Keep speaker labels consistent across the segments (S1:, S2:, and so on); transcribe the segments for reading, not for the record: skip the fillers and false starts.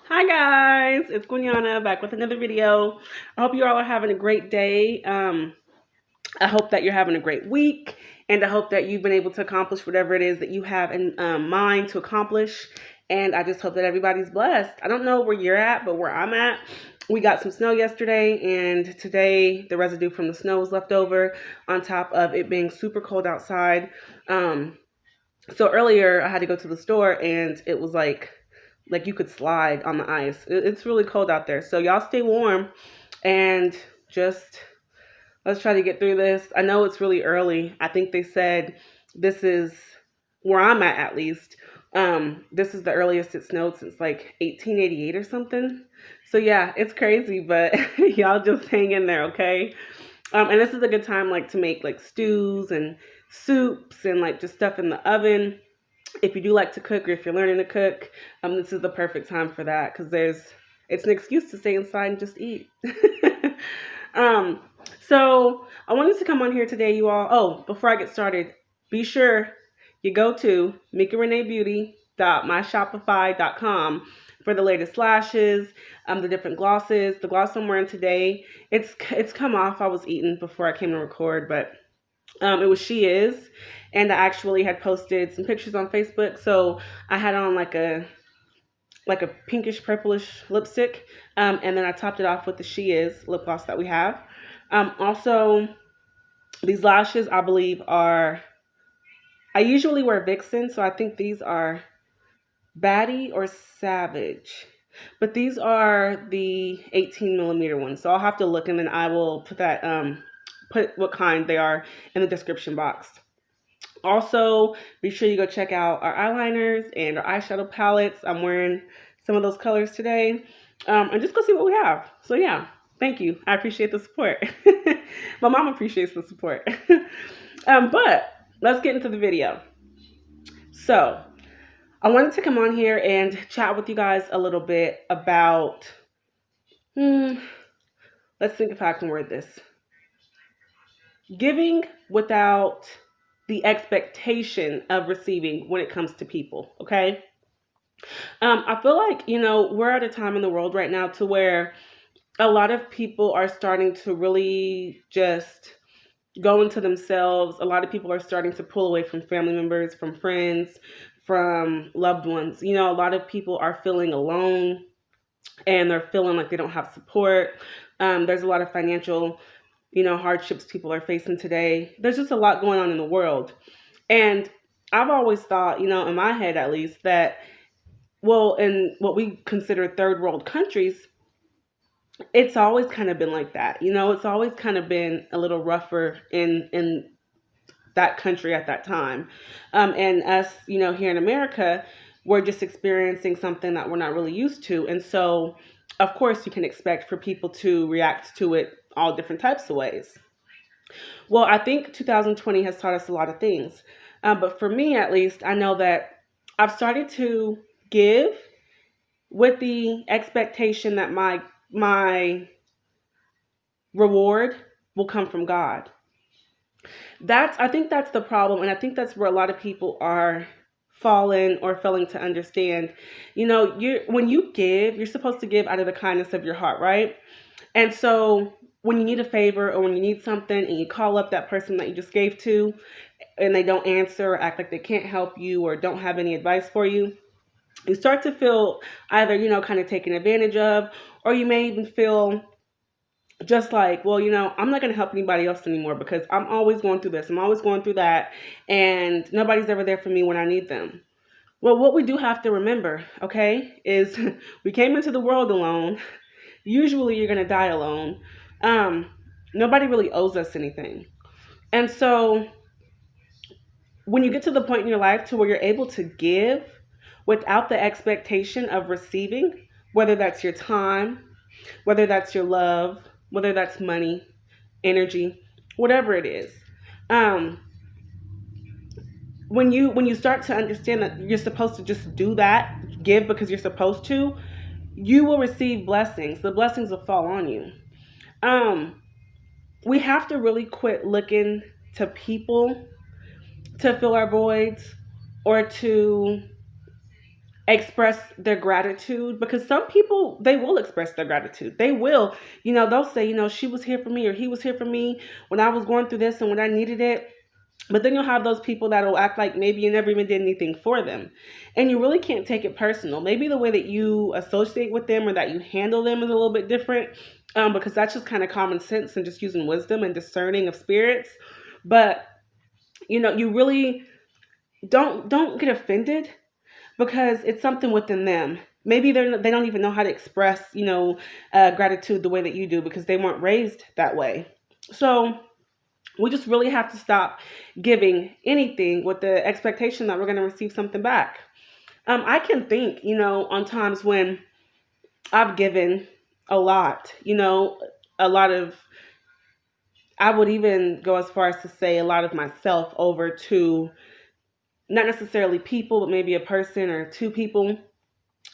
S1: Hi guys, it's Gunyana back with another video. I hope you all are having a great day. I hope that you're having a great week, and I hope that you've been able to accomplish whatever it is that you have in mind to accomplish. And I just hope that everybody's blessed. I don't know where you're at, but where I'm at, we got some snow yesterday, and today the residue from the snow was left over on top of it being super cold outside. Um, so earlier I had to go to the store, and it was like you could slide on the ice. It's really cold out there. So y'all stay warm and just let's try to get through this. I know it's really early. I think they said this is where I'm at least. This is the earliest it snowed since like 1888 or something. So yeah, it's crazy, but y'all just hang in there, okay? And this is a good time like to make like stews and soups and like just stuff in the oven. If you do like to cook or if you're learning to cook, this is the perfect time for that because it's an excuse to stay inside and just eat. um, so I wanted to come on here today, you all. Oh, before I get started, be sure you go to MikaReneeBeauty.myshopify.com for the latest lashes, the different glosses. The gloss I'm wearing today, it's come off. I was eating before I came to record, but it was She Is, and I actually had posted some pictures on Facebook. So I had on like a pinkish purplish lipstick, and then I topped it off with the She Is lip gloss that we have. Also, these lashes I believe are. I usually wear Vixen, so I think these are Batty or Savage. But these are the 18 millimeter ones. So I'll have to look, and then I will put what kind they are in the description box. Also, be sure you go check out our eyeliners and our eyeshadow palettes. I'm wearing some of those colors today. And just go see what we have. So yeah, thank you. I appreciate the support. My mom appreciates the support. But let's get into the video. So I wanted to come on here and chat with you guys a little bit about, let's think if I can word this. Giving without the expectation of receiving when it comes to people, okay? I feel like, we're at a time in the world right now to where a lot of people are starting to really just go into themselves. A lot of people are starting to pull away from family members, from friends, from loved ones. A lot of people are feeling alone and they're feeling like they don't have support. There's a lot of financial, hardships people are facing today. There's just a lot going on in the world. And I've always thought, in my head at least, that, well, in what we consider third world countries, it's always kind of been like that. It's always kind of been a little rougher in that country at that time. And us, here in America, we're just experiencing something that we're not really used to. And so, of course, you can expect for people to react to it all different types of ways. Well, I think 2020 has taught us a lot of things. But for me, at least, I know that I've started to give with the expectation that my reward will come from God. I think that's the problem, and I think that's where a lot of people are falling or failing to understand. When you give, you're supposed to give out of the kindness of your heart, right? And so when you need a favor or when you need something and you call up that person that you just gave to and they don't answer or act like they can't help you or don't have any advice for you, you start to feel either, kind of taken advantage of, or you may even feel just like, well, I'm not going to help anybody else anymore because I'm always going through this. I'm always going through that. And nobody's ever there for me when I need them. Well, what we do have to remember, okay, is we came into the world alone. Usually you're going to die alone. Nobody really owes us anything. And so when you get to the point in your life to where you're able to give without the expectation of receiving, whether that's your time, whether that's your love, whether that's money, energy, whatever it is. Um, when you start to understand that you're supposed to just do that, give because you're supposed to, you will receive blessings. The blessings will fall on you. Um, we have to really quit looking to people to fill our voids or to express their gratitude, because some people, they will express their gratitude. They will, they'll say, she was here for me or he was here for me when I was going through this and when I needed it. But then you'll have those people that'll act like maybe you never even did anything for them. And you really can't take it personal. Maybe the way that you associate with them or that you handle them is a little bit different, because that's just kind of common sense and just using wisdom and discerning of spirits. But, you really don't get offended because it's something within them. Maybe they don't even know how to express, gratitude the way that you do because they weren't raised that way. So we just really have to stop giving anything with the expectation that we're going to receive something back. I can think, on times when I've given a lot, a lot of, I would even go as far as to say a lot of myself over to not necessarily people, but maybe a person or two people,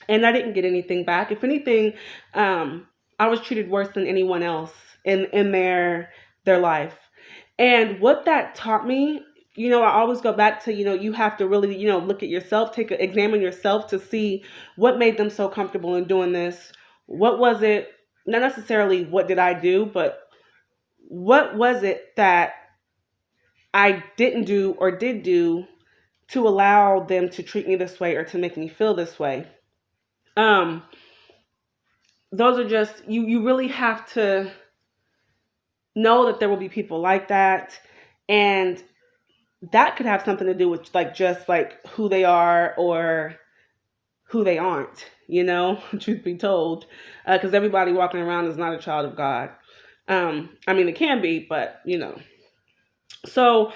S1: and I didn't get anything back. If anything, I was treated worse than anyone else in their life. And what that taught me, I always go back to, you have to really, look at yourself, examine yourself to see what made them so comfortable in doing this. What was it? Not necessarily what did I do, but what was it that I didn't do or did do to allow them to treat me this way or to make me feel this way? Um, those are just, you really have to know that there will be people like that, and that could have something to do with like just like who they are or who they aren't, truth be told, because everybody walking around is not a child of God. I mean, it can be, but so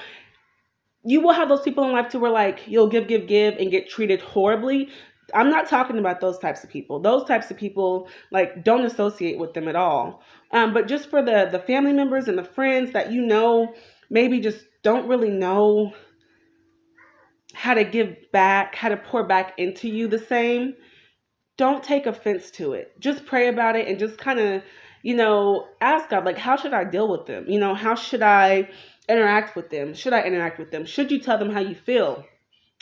S1: you will have those people in life to where like you'll give and get treated horribly. I'm not talking about those types of people. Those types of people, like, don't associate with them at all. But just for the family members and the friends that maybe just don't really know how to give back, how to pour back into you the same, don't take offense to it. Just pray about it and just kind of, ask God, like, how should I deal with them? How should I interact with them? Should I interact with them? Should you tell them how you feel?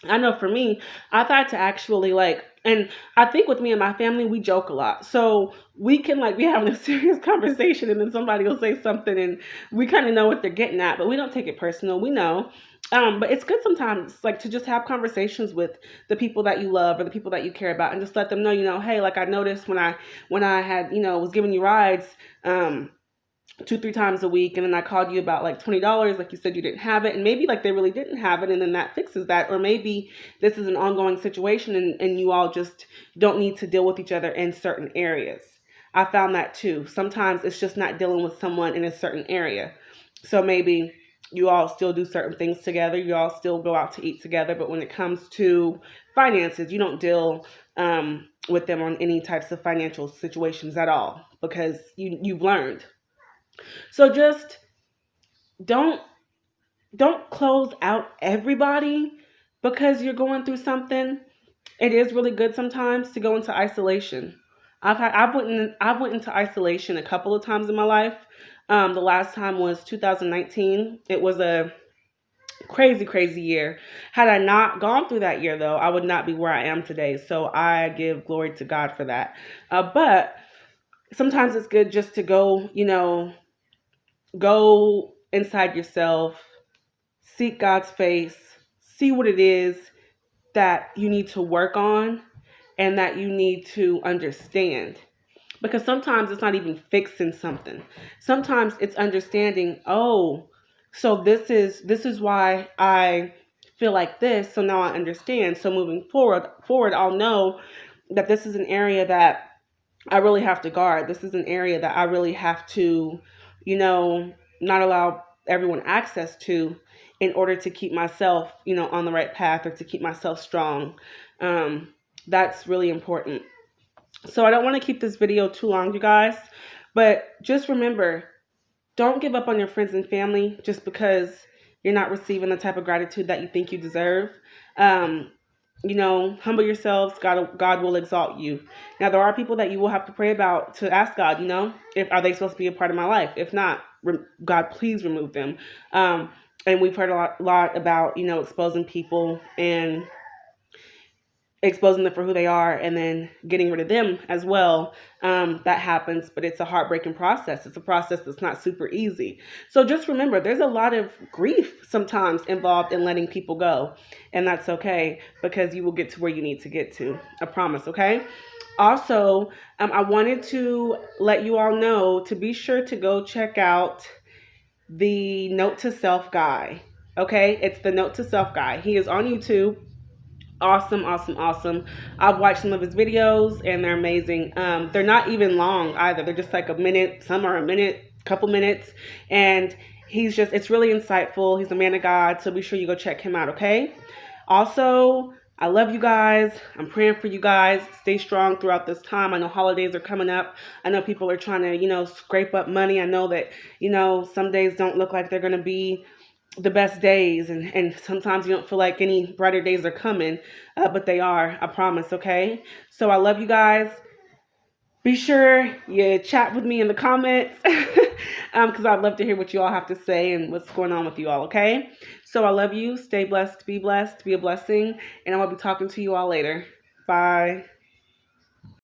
S1: I know for me, I've had to actually and I think with me and my family, we joke a lot. So we can like be having a serious conversation and then somebody will say something and we kind of know what they're getting at, but we don't take it personal. We know. But it's good sometimes like to just have conversations with the people that you love or the people that you care about and just let them know, hey, like I noticed when I had, was giving you rides, 2-3 times a week, and then I called you about like $20, like you said you didn't have it, and maybe like they really didn't have it, and then that fixes that. Or maybe this is an ongoing situation and you all just don't need to deal with each other in certain areas. I found that too. Sometimes it's just not dealing with someone in a certain area. So maybe you all still do certain things together, you all still go out to eat together, but when it comes to finances, you don't deal with them on any types of financial situations at all because you've learned. So just don't don't close out everybody because you're going through something. It is really good sometimes to go into isolation. I've went into isolation a couple of times in my life. The last time was 2019. It was a crazy year. Had I not gone through that year though, I would not be where I am today. So I give glory to God for that. But sometimes it's good just to go inside yourself, seek God's face, see what it is that you need to work on and that you need to understand. Because sometimes it's not even fixing something. Sometimes it's understanding, oh, so this is why I feel like this, so now I understand. So moving forward I'll know that this is an area that I really have to guard. This is an area that I really have to, not allow everyone access to in order to keep myself, on the right path or to keep myself strong. That's really important. So I don't want to keep this video too long, you guys, but just remember, don't give up on your friends and family just because you're not receiving the type of gratitude that you think you deserve. Um, humble yourselves. God will exalt you. Now, there are people that you will have to pray about to ask God, if are they supposed to be a part of my life? If not, God, please remove them. And we've heard a lot about, exposing people, and exposing them for who they are and then getting rid of them as well. That happens, but it's a heartbreaking process. It's a process that's not super easy. So just remember, there's a lot of grief sometimes involved in letting people go, and that's okay because you will get to where you need to get to. I promise, okay? Also, I wanted to let you all know to be sure to go check out the Note to Self guy. Okay, it's the Note to Self guy. He is on YouTube. Awesome, awesome, awesome. I've watched some of his videos and they're amazing. They're not even long either. They're just like a minute. Some are a minute, couple minutes, and it's really insightful. He's a man of God, so be sure you go check him out. Okay. Also, I love you guys. I'm praying for you guys. Stay strong throughout this time. I know holidays are coming up. I know people are trying to, scrape up money. I know that, some days don't look like they're going to be the best days, and sometimes you don't feel like any brighter days are coming, but they are. I promise, okay? So I love you guys. Be sure you chat with me in the comments because I'd love to hear what you all have to say and what's going on with you all, okay? So I love you. Stay blessed, be a blessing, and I will be talking to you all later. Bye.